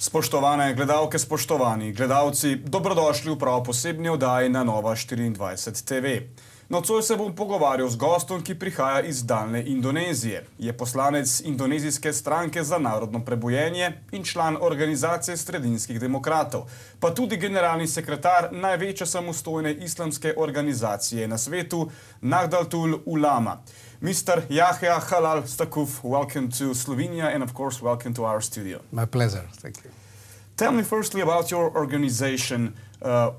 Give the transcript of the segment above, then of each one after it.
Spoštovane gledalke, spoštovani gledalci, dobrodošli v prav posebni oddaji na Nova 24 TV. Nocoj se bom pogovarjal z gostom, ki prihaja iz daljne Indonezije. Je poslanec indonezijske stranke za narodno prebujenje in član organizacije sredinskih demokratov, pa tudi generalni sekretar največje samostojne islamske organizacije na svetu, Nahdlatul Ulama. Mr. Yahya Choli Staquf, welcome to Slovenia and of course welcome to our studio. My pleasure, thank you. Tell me firstly about your organization.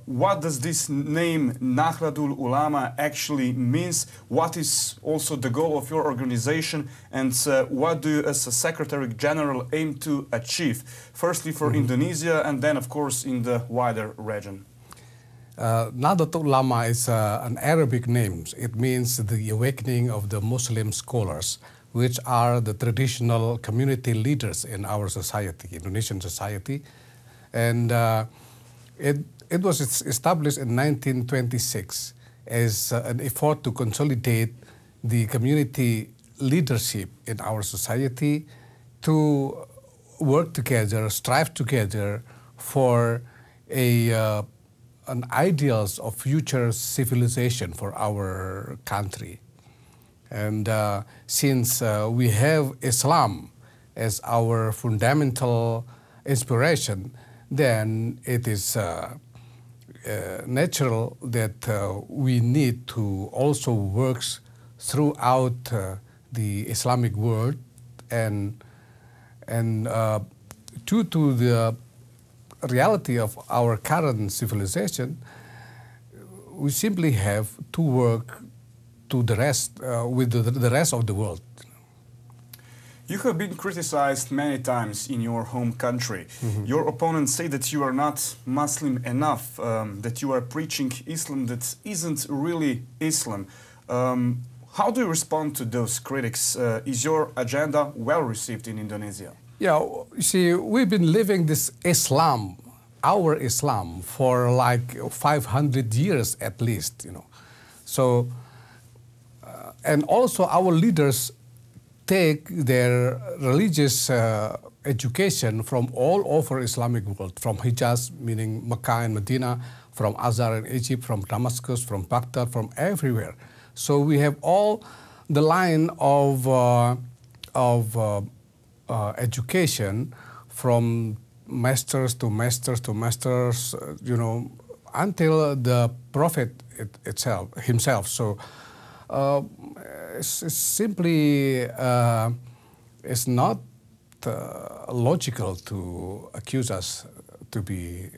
What does this name Nahdlatul Ulama actually means? What is also the goal of your organization? And what do you as a Secretary General aim to achieve? Firstly for Indonesia and then of course in the wider region. Nahdlatul Ulama is an Arabic name. It means the awakening of the Muslim scholars, which are the traditional community leaders in our society, Indonesian society. And it was established in 1926 as an effort to consolidate the community leadership in our society, to work together, strive together for an ideals of future civilization for our country. And since we have Islam as our fundamental inspiration, then it is natural that we need to also work throughout the Islamic world, and due to the reality of our current civilization, we simply have to work to the rest with the rest of the world. You have been criticized many times in your home country. Your opponents say that you are not Muslim enough, that you are preaching Islam that isn't really Islam. How do you respond to those critics? Is your agenda well received in Indonesia? Yeah, you see, we've been living this Islam, our Islam, for like 500 years at least, you know. So, and also our leaders take their religious education from all over Islamic world, from Hijaz, meaning Mecca and Medina, from Azhar in Egypt, from Damascus, from Baghdad, from everywhere. So we have all the line of education from masters to masters to masters, you know, until the Prophet himself. So it's simply it's not logical to accuse us to be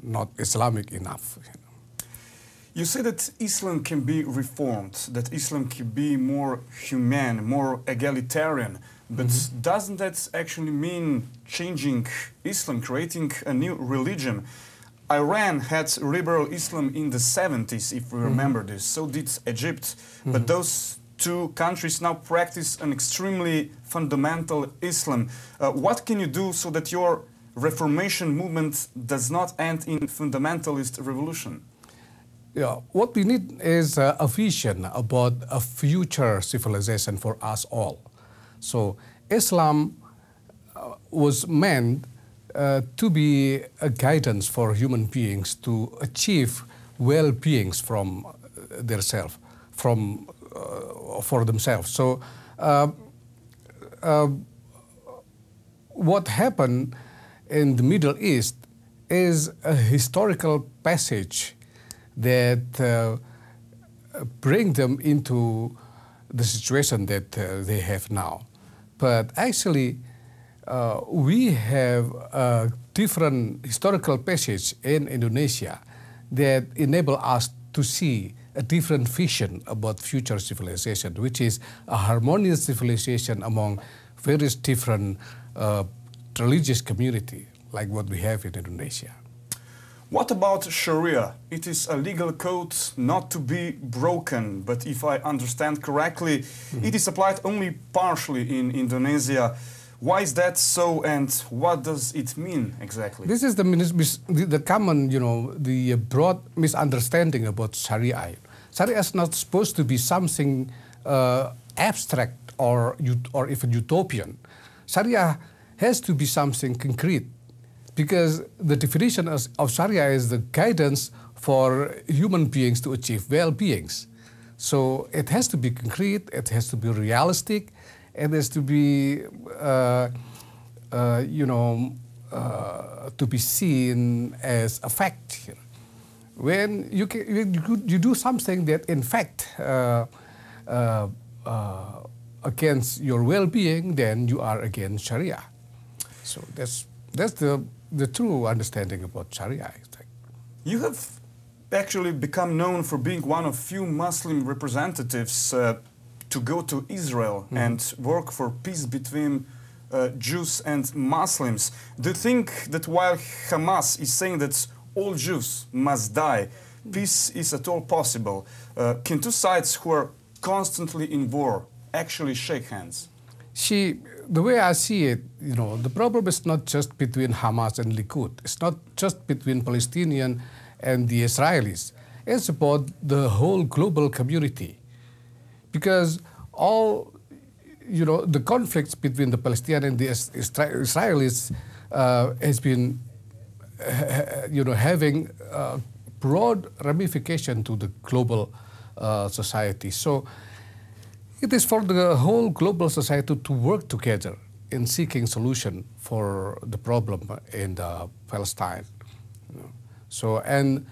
not Islamic enough. You know. You say that Islam can be reformed, that Islam can be more humane, more egalitarian, but doesn't that actually mean changing Islam, creating a new religion? Iran had liberal Islam in the 70s, if we remember this. So did Egypt. But those two countries now practice an extremely fundamental Islam. What can you do so that your Reformation movement does not end in fundamentalist revolution? Yeah, what we need is a vision about a future civilization for us all. So Islam was meant to be a guidance for human beings to achieve well-beings from themselves, for themselves. So what happened in the Middle East is a historical passage that bring them into the situation that they have now. But actually, we have a different historical passage in Indonesia that enable us to see a different vision about future civilization, which is a harmonious civilization among various different religious community, like what we have in Indonesia. What about Sharia? It is a legal code not to be broken, but if I understand correctly, it is applied only partially in Indonesia. Why is that so, and what does it mean exactly? This is the common, you know, the broad misunderstanding about Sharia. Sharia is not supposed to be something abstract or even utopian. Sharia has to be something concrete. because the definition of Sharia is the guidance for human beings to achieve well-beings. So it has to be concrete, it has to be realistic, it has to be, to be seen as a fact. When you do something that in fact against your well-being, then you are against Sharia. So that's the true understanding about Sharia, I think. You have actually become known for being one of few Muslim representatives to go to Israel and work for peace between Jews and Muslims. Do you think that while Hamas is saying that all Jews must die, peace is at all possible? Can two sides who are constantly in war actually shake hands? See, the way I see it, the problem is not just between Hamas and Likud. It's not just between Palestinian and the Israelis. It's about the whole global community. Because all, the conflicts between the Palestinians and the Israelis has been, having broad ramification to the global society. So it is for the whole global society to work together in seeking solution for the problem in Palestine. So, and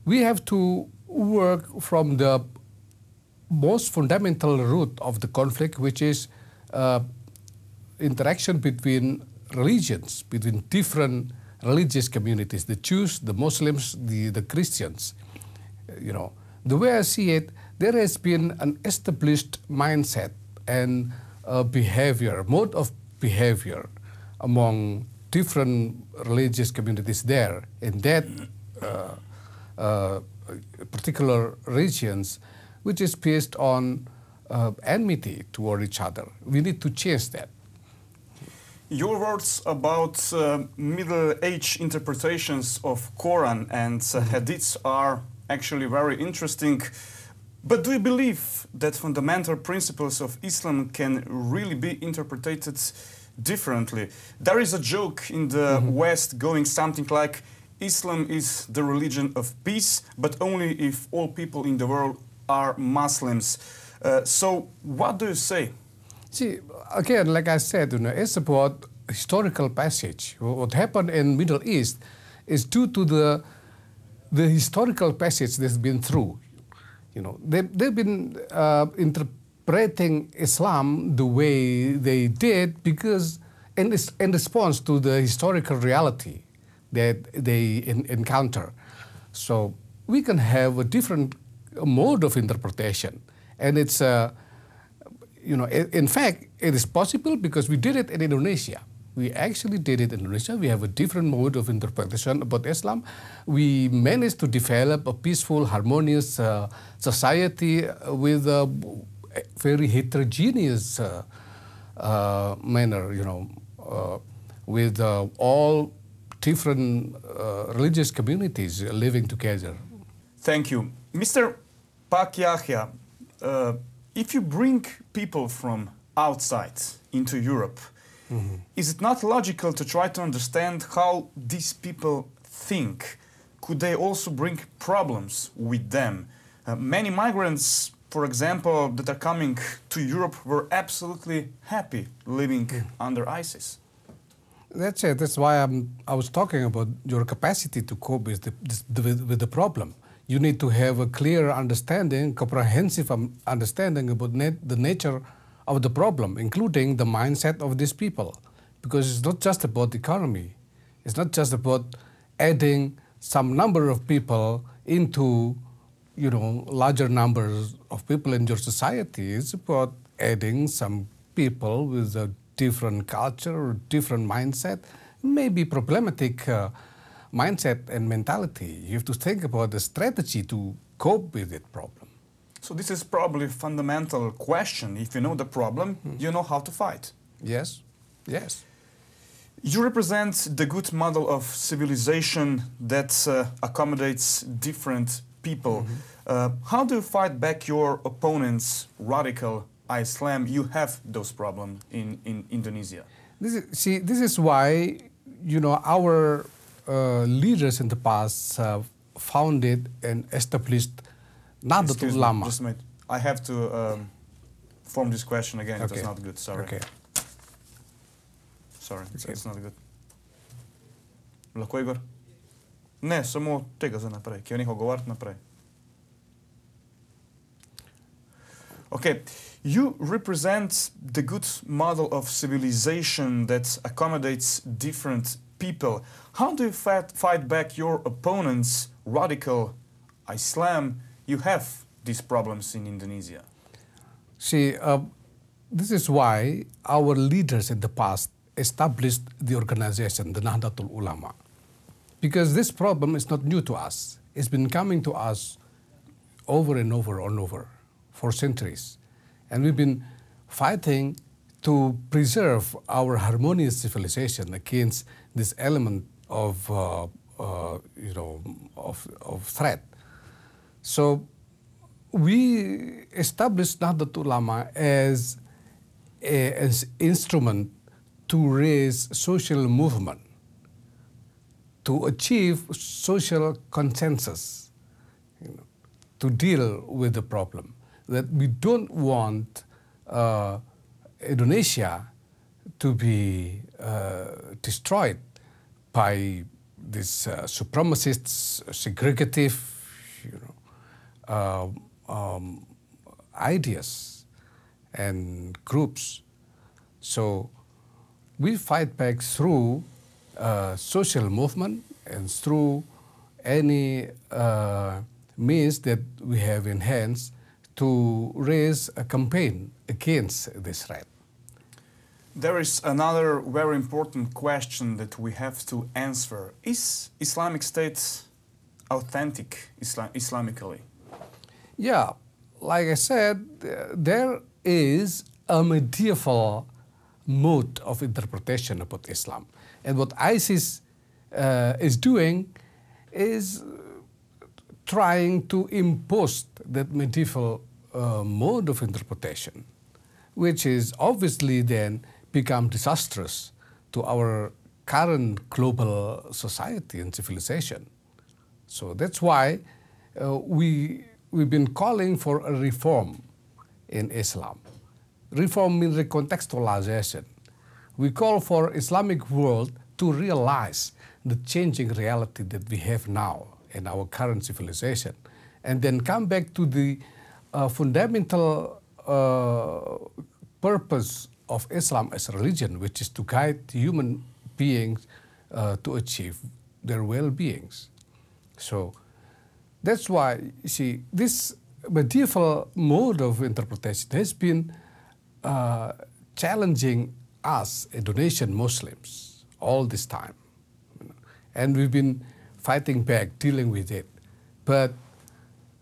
we have to work from the most fundamental root of the conflict, which is interaction between religions, between different religious communities, the Jews, the Muslims, the Christians. The way I see it, there has been an established mindset and behavior, mode of behavior among different religious communities there in that particular regions, which is based on enmity toward each other. We need to change that. Your words about Middle-age interpretations of Quran and Hadiths are actually very interesting. But do you believe that fundamental principles of Islam can really be interpreted differently? There is a joke in the West going something like, Islam is the religion of peace, but only if all people in the world are Muslims. So what do you say? See, again, like I said, it's about historical passage. What happened in Middle East is due to the historical passage that's been through. They've been interpreting Islam the way they did because in response to the historical reality that they encounter. So we can have a different mode of interpretation. And it's, in fact, it is possible because we did it in Indonesia. We actually did it in Indonesia. We have a different mode of interpretation about Islam. We managed to develop a peaceful, harmonious society with a very heterogeneous manner, with all different religious communities living together. Thank you. Mr. Pak Yahya, if you bring people from outside into Europe, is it not logical to try to understand how these people think? Could they also bring problems with them? Many migrants, for example, that are coming to Europe were absolutely happy living under ISIS. That's it. That's why I was talking about your capacity to cope with the problem. You need to have a clear understanding, comprehensive understanding about the nature of the problem, including the mindset of these people. Because it's not just about the economy. It's not just about adding some number of people into, larger numbers of people in your society. It's about adding some people with a different culture or different mindset, maybe problematic mindset and mentality. You have to think about the strategy to cope with that problem. So this is probably a fundamental question. If you know the problem, you know how to fight. Yes, yes. You represent the good model of civilization that accommodates different people. How do you fight back your opponents' radical Islam? You have those problems in Indonesia. This is why you know, our leaders in the past founded and established Nahdlatul Ulama. Just a minute. I have to form this question again. Okay. It was not good. Sorry. Okay. Sorry, it's not good. Lahko, Igor? Ne, samo tega za naprej, ki je nehal govoriti naprej. Okay, you represent the good model of civilization that accommodates different people. How do you fight back your opponents, radical Islam? You have these problems in Indonesia. See, this is why our leaders in the past established the organization, the Nahdlatul Ulama. Because this problem is not new to us. It's been coming to us over and over and over for centuries. And we've been fighting to preserve our harmonious civilization against this element of, of threat. So we established Nahdlatul Ulama as an instrument to raise social movement, to achieve social consensus, to deal with the problem. That we don't want Indonesia to be destroyed by these supremacists, segregative, ideas and groups. So we fight back through social movement and through any means that we have in hands to raise a campaign against this threat. There is another very important question that we have to answer. Is Islamic State authentic Islamically? Yeah, like I said, there is a medieval mode of interpretation about Islam. And what ISIS is doing is trying to impose that medieval mode of interpretation, which is obviously then become disastrous to our current global society and civilization. So that's why we've been calling for a reform in Islam. Reform means recontextualization. We call for Islamic world to realize the changing reality that we have now in our current civilization, and then come back to the fundamental purpose of Islam as a religion, which is to guide human beings to achieve their well-beings. So that's why, you see, this medieval mode of interpretation has been challenging us, Indonesian Muslims, all this time. And we've been fighting back, dealing with it. But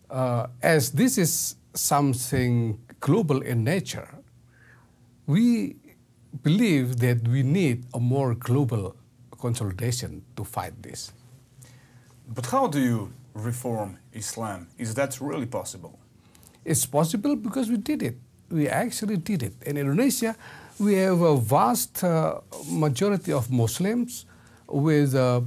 as this is something global in nature, we believe that we need a more global consolidation to fight this. But how do you reform Islam? Is that really possible? It's possible because we did it. We actually did it. In Indonesia, we have a vast majority of Muslims with a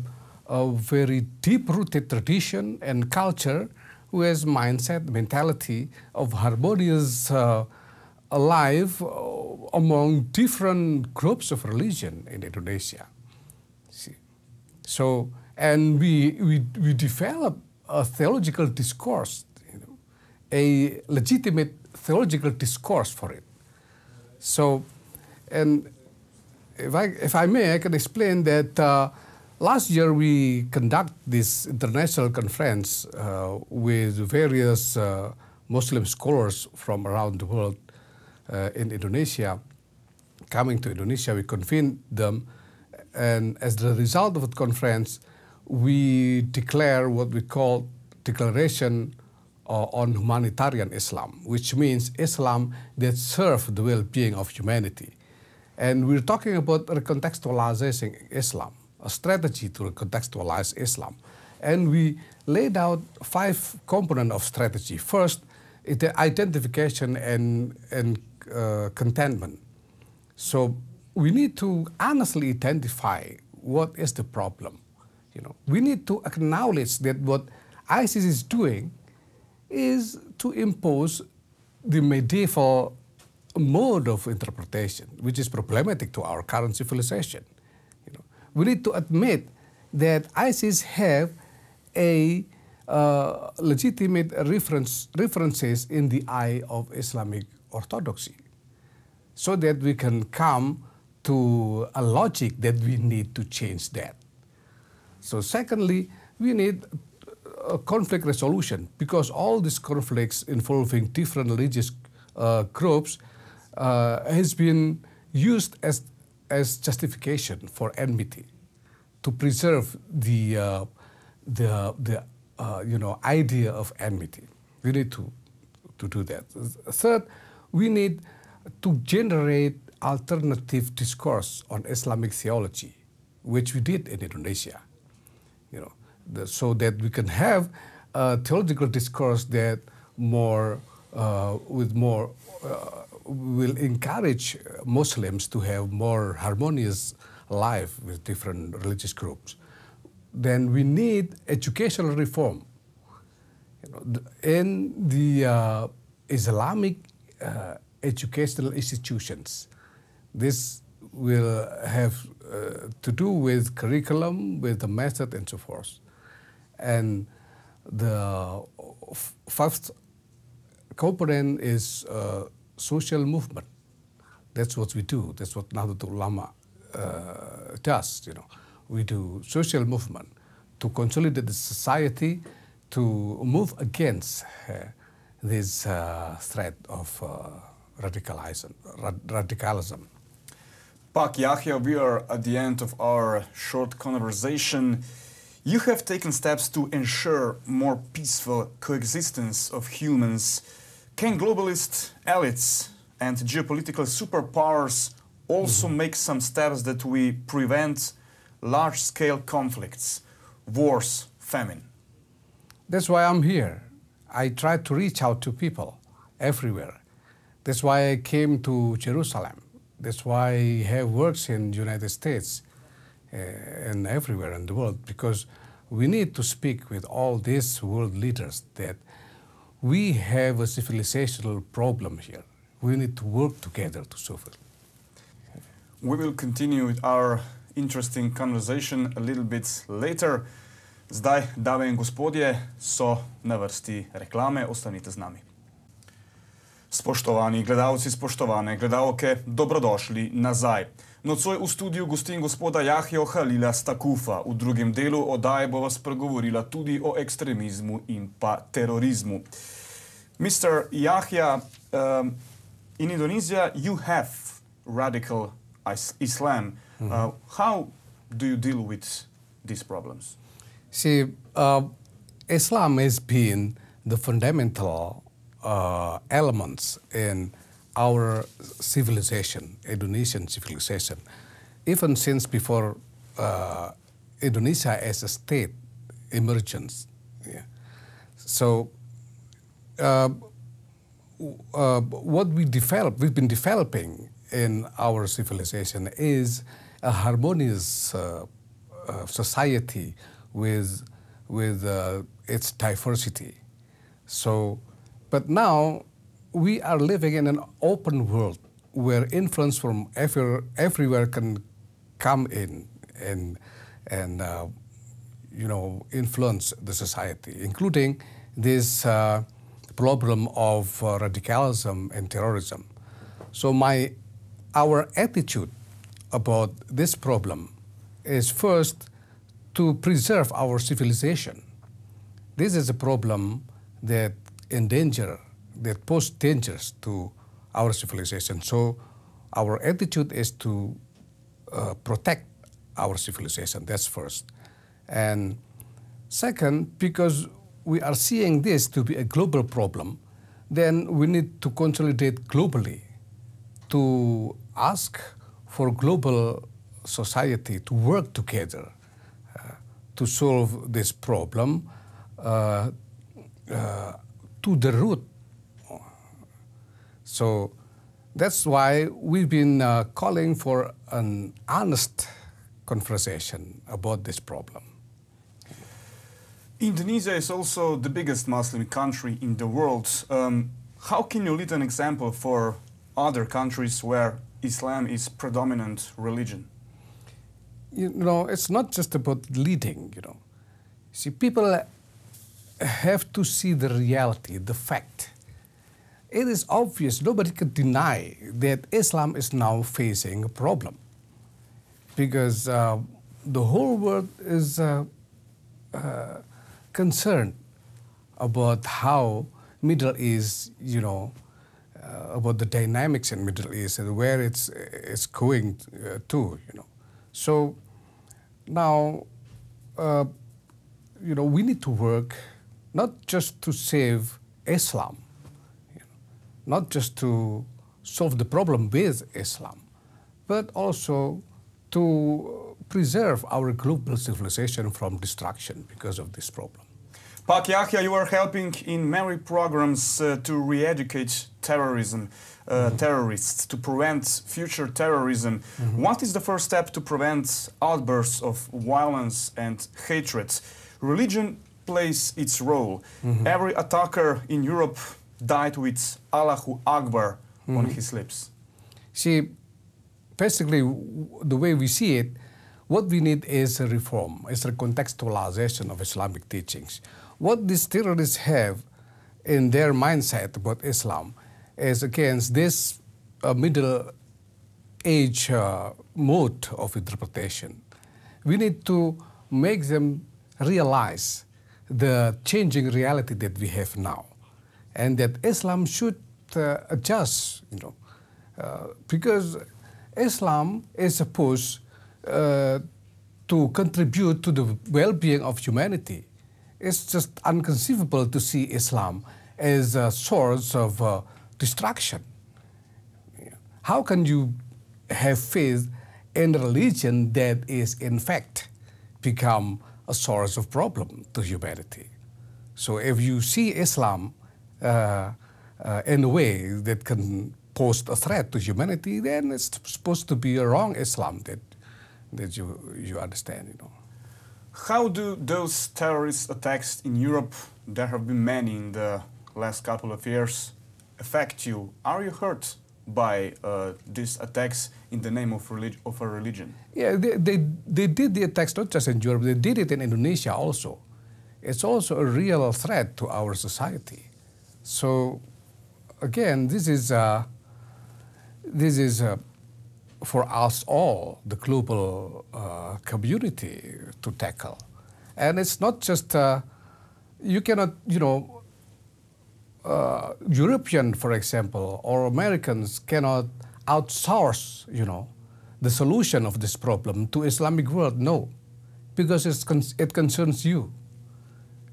very deep-rooted tradition and culture, who has mentality of harmonious life among different groups of religion in Indonesia. See? So, and we developed a theological discourse, a legitimate theological discourse for it. So, and if I may, I can explain that last year we conduct this international conference with various Muslim scholars from around the world in Indonesia. Coming to Indonesia, we convened them, and as the result of the conference, we declare what we call Declaration on Humanitarian Islam, which means Islam that serves the well-being of humanity. And we're talking about recontextualizing Islam, a strategy to recontextualize Islam. And we laid out 5 components of strategy. First, identification and contentment. So we need to honestly identify what is the problem. We need to acknowledge that what ISIS is doing is to impose the medieval mode of interpretation, which is problematic to our current civilization. We need to admit that ISIS have a legitimate references in the eye of Islamic orthodoxy, so that we can come to a logic that we need to change that. So secondly, we need a conflict resolution, because all these conflicts involving different religious groups has been used as justification for enmity, to preserve the idea of enmity. We need to do that. Third, we need to generate alternative discourse on Islamic theology, which we did in Indonesia. So that we can have a theological discourse that will encourage Muslims to have more harmonious life with different religious groups. Then we need educational reform. In the Islamic educational institutions, this will have to do with curriculum, with the method, and so forth. And the fifth component is social movement. That's what we do. That's what Nahdlatul Ulama does. We do social movement to consolidate the society, to move against this threat of radicalism. Pak Yahya, we are at the end of our short conversation. You have taken steps to ensure more peaceful coexistence of humans. Can globalist elites and geopolitical superpowers also make some steps that we prevent large-scale conflicts, wars, famine? That's why I'm here. I try to reach out to people everywhere. That's why I came to Jerusalem. That's why I have works in the United States and everywhere in the world, because we need to speak with all these world leaders that we have a civilizational problem here. We need to work together to solve it. We will continue with our interesting conversation a little bit later. Zdaj, dame in gospodje, so na vrsti reklame. Ostanite z nami. Spoštovani gledalci, spoštovane gledalke, dobrodošli nazaj. Nocoj v studiu gostim gospoda Yahya Cholija Staqufa. V drugem delu oddaje bova spregovorila tudi o ekstremizmu in pa terorizmu. Mr. Yahya, in Indonesia you have radical Islam. How do you deal with these problems? See, Islam has been the fundamental elements in our civilization, Indonesian civilization, even since before Indonesia as a state emergence. Yeah. So what we've been developing in our civilization is a harmonious society with its diversity. So, but now we are living in an open world where influence from everywhere can come in and influence the society, including this problem of radicalism and terrorism. So our attitude about this problem is first to preserve our civilization. This is a problem that pose dangers to our civilization. So our attitude is to protect our civilization. That's first. And second, because we are seeing this to be a global problem, then we need to consolidate globally to ask for global society to work together to solve this problem to the root. So that's why we've been calling for an honest conversation about this problem. Indonesia is also the biggest Muslim country in the world. How can you lead an example for other countries where Islam is predominant religion? You know, it's not just about leading, you know. See, people have to see the reality, the fact. It is obvious, nobody can deny that Islam is now facing a problem, because the whole world is concerned about how Middle East, you know, about the dynamics in Middle East and where it's going to, you know. So now, you know, we need to work not just to save Islam, you know, not just to solve the problem with Islam, but also to preserve our global civilization from destruction because of this problem. Pak Yahya, you are helping in many programs to re-educate terrorists, to prevent future terrorism. What is the first step to prevent outbursts of violence and hatred? Religion plays its role. Every attacker in Europe died with Allahu Akbar on his lips. See, basically, the way we see it, what we need is a reform, is a contextualization of Islamic teachings. What these terrorists have in their mindset about Islam is against this middle age mode of interpretation. We need to make them realize the changing reality that we have now, and that Islam should adjust, you know, because Islam is supposed to contribute to the well-being of humanity. It's just inconceivable to see Islam as a source of destruction. How can you have faith in a religion that is in fact become a source of problem to humanity? So if you see Islam in a way that can pose a threat to humanity, then it's supposed to be a wrong Islam that you understand, you know. How do those terrorist attacks in Europe, there have been many in the last couple of years, affect you? Are you hurt by these attacks in the name of a religion? Yeah, they did the attacks not just in Europe, they did it in Indonesia also. It's also a real threat to our society. So again, this is for us all, the global community to tackle. And it's not just, you cannot, you know, European, for example, or Americans cannot outsource, you know, the solution of this problem to Islamic world. No, because it concerns you.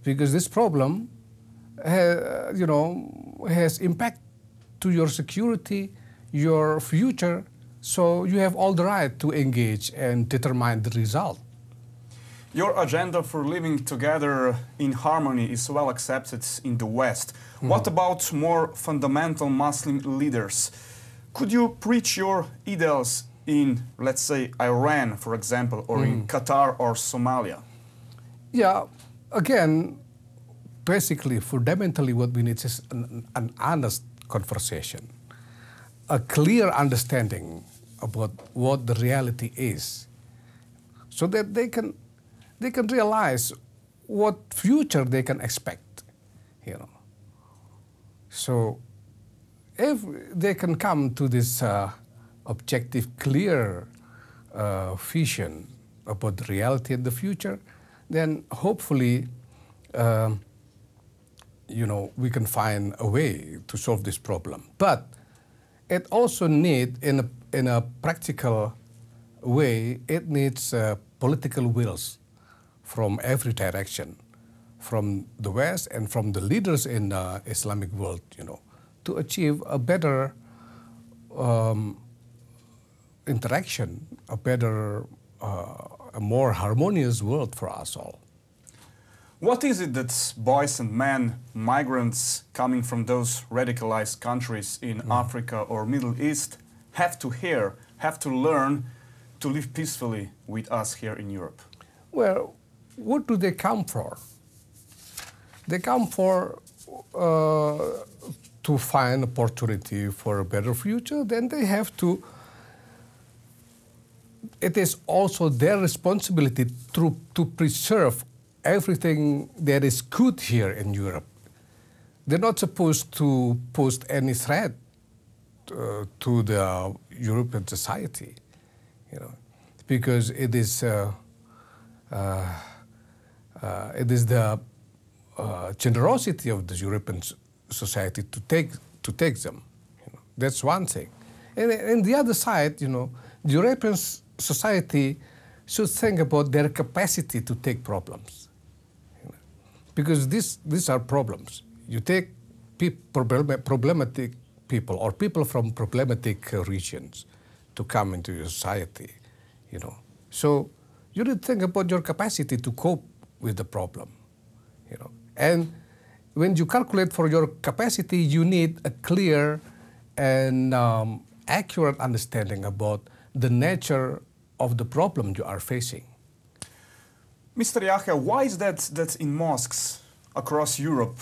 Because this problem, you know, has impact to your security, your future. So you have all the right to engage and determine the result. Your agenda for living together in harmony is well accepted in the West. What about more fundamental Muslim leaders? Could you preach your ideals in, let's say, Iran, for example, or in Qatar or Somalia? Yeah, again, basically, fundamentally, what we need is an honest conversation, a clear understanding about what the reality is, so that they can realize what future they can expect, you know. So if they can come to this objective, clear vision about the reality and the future, then hopefully, you know, we can find a way to solve this problem. But it also needs, in a practical way, it needs political wills from every direction, from the West and from the leaders in the Islamic world, you know, to achieve a better interaction, a better, a more harmonious world for us all. What is it that boys and men, migrants coming from those radicalized countries in Africa or Middle East have to hear, have to learn to live peacefully with us here in Europe? Well, what do they come for? They come for to find opportunity for a better future. Then they have to. It is also their responsibility to preserve everything that is good here in Europe. They're not supposed to pose any threat to the European society, you know, because it is the generosity of the European society to take them. You know. That's one thing. And the other side, you know, the European society should think about their capacity to take problems, you know, because these are problems. You take problematic people or people from problematic regions to come into your society, you know. So you need to think about your capacity to cope with the problem, you know. And when you calculate for your capacity, you need a clear and accurate understanding about the nature of the problem you are facing. Mr. Yahya, why is that in mosques across Europe,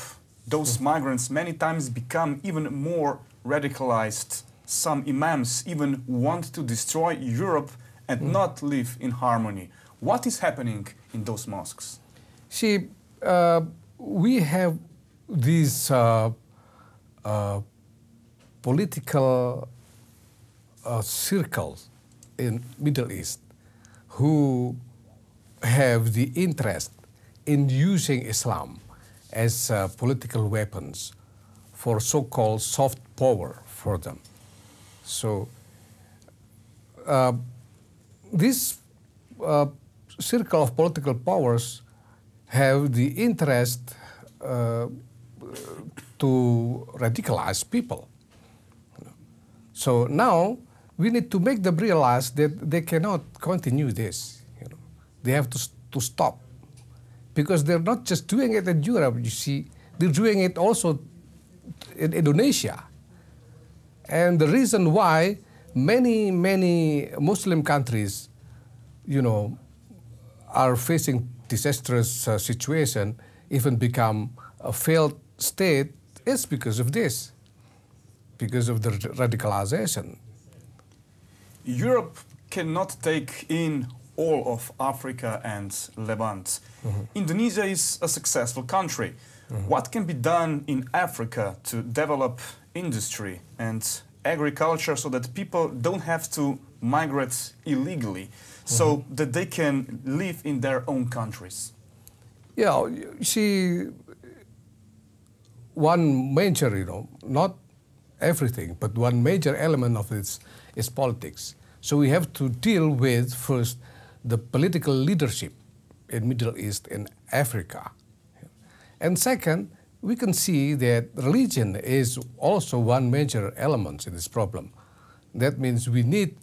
those migrants many times become even more radicalized? Some imams even want to destroy Europe and not live in harmony. What is happening in those mosques? See, we have these political circles in Middle East who have the interest in using Islam as political weapons for so-called soft power for them. So this circle of political powers have the interest to radicalize people. So now we need to make them realize that they cannot continue this. You know, they have to stop, because they're not just doing it in Europe. You see, they're doing it also in Indonesia. And the reason why many Muslim countries, you know, are facing disastrous situation, even become a failed state, is because of this, because of the radicalization. Europe cannot take in all of Africa and Levant. Indonesia is a successful country. What can be done in Africa to develop industry and agriculture so that people don't have to migrate illegally, so that they can live in their own countries? Yeah, you see, one major, you know, not everything, but one major element of this is politics. So we have to deal with first the political leadership in Middle East and Africa. And second, we can see that religion is also one major element in this problem. That means we need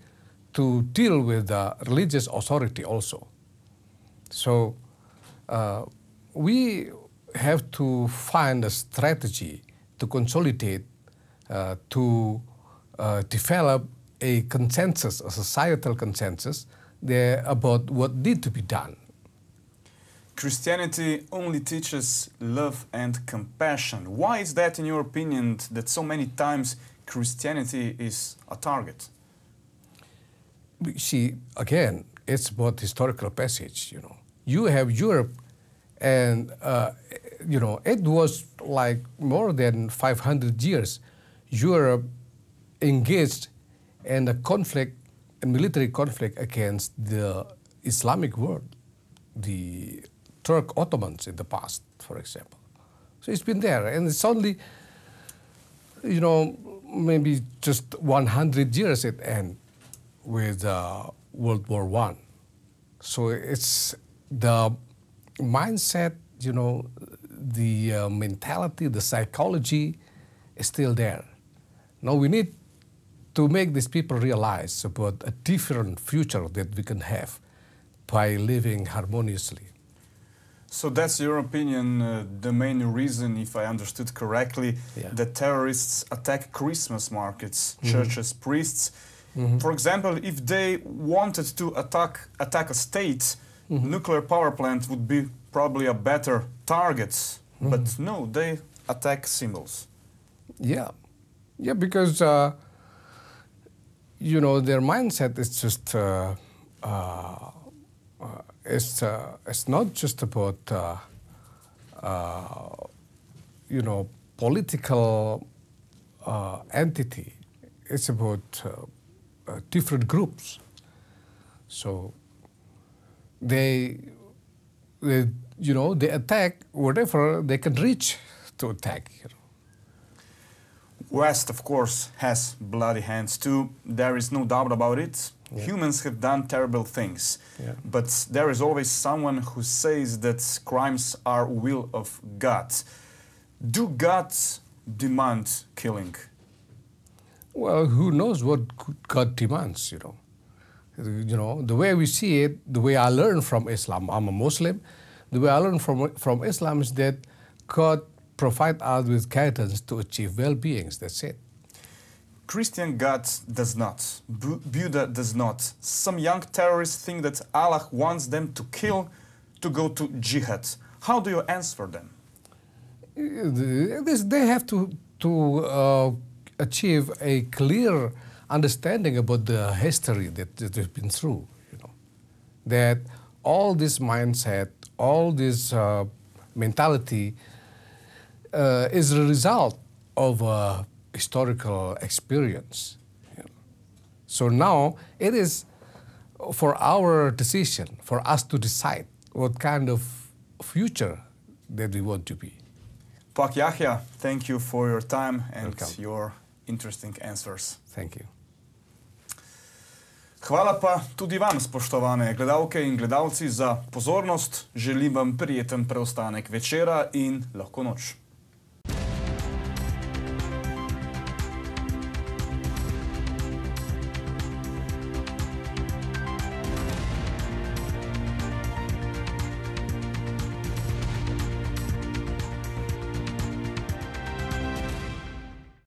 to deal with the religious authority also. So we have to find a strategy to consolidate, to develop a consensus, a societal consensus about what needs to be done. Christianity only teaches love and compassion. Why is that, in your opinion, that so many times Christianity is a target? See, again, it's about historical passage, you know. You have Europe, and, you know, it was like more than 500 years Europe engaged in a conflict, a military conflict against the Islamic world, the Turk Ottomans in the past, for example. So it's been there, and it's only, you know, maybe just 100 years it ended with World War I. So it's the mindset, you know, the mentality, the psychology is still there. Now we need to make these people realize about a different future that we can have by living harmoniously. So that's your opinion, the main reason, if I understood correctly, that terrorists attack Christmas markets, churches, priests, For example, if they wanted to attack a state, nuclear power plant would be probably a better target. But no, they attack symbols. Yeah, yeah, because you know, their mindset is just it's not just about you know, political entity. It's about different groups. So they you know, they attack whatever they can reach to attack. You know. West, of course, has bloody hands too. There is no doubt about it. Yeah. Humans have done terrible things. Yeah. But there is always someone who says that crimes are will of God. Do gods demand killing? Well, who knows what God demands, you know. You know, the way we see it, the way I learned from Islam, I'm a Muslim, the way I learned from Islam is that God provides us with guidance to achieve well-being, that's it. Christian God does not. Buddha does not. Some young terrorists think that Allah wants them to kill, to go to jihad. How do you answer them? They have to achieve a clear understanding about the history that they've been through, you know. That all this mindset, all this mentality is a result of a historical experience. You know. So now it is for our decision, for us to decide what kind of future that we want to be. Pak Yahya, thank you for your time and Welcome. your interesting answers. Thank you. Hvala pa tudi vam, spoštovane gledalke in gledalci, za pozornost. Želim vam prijeten preostanek večera in lahko noč.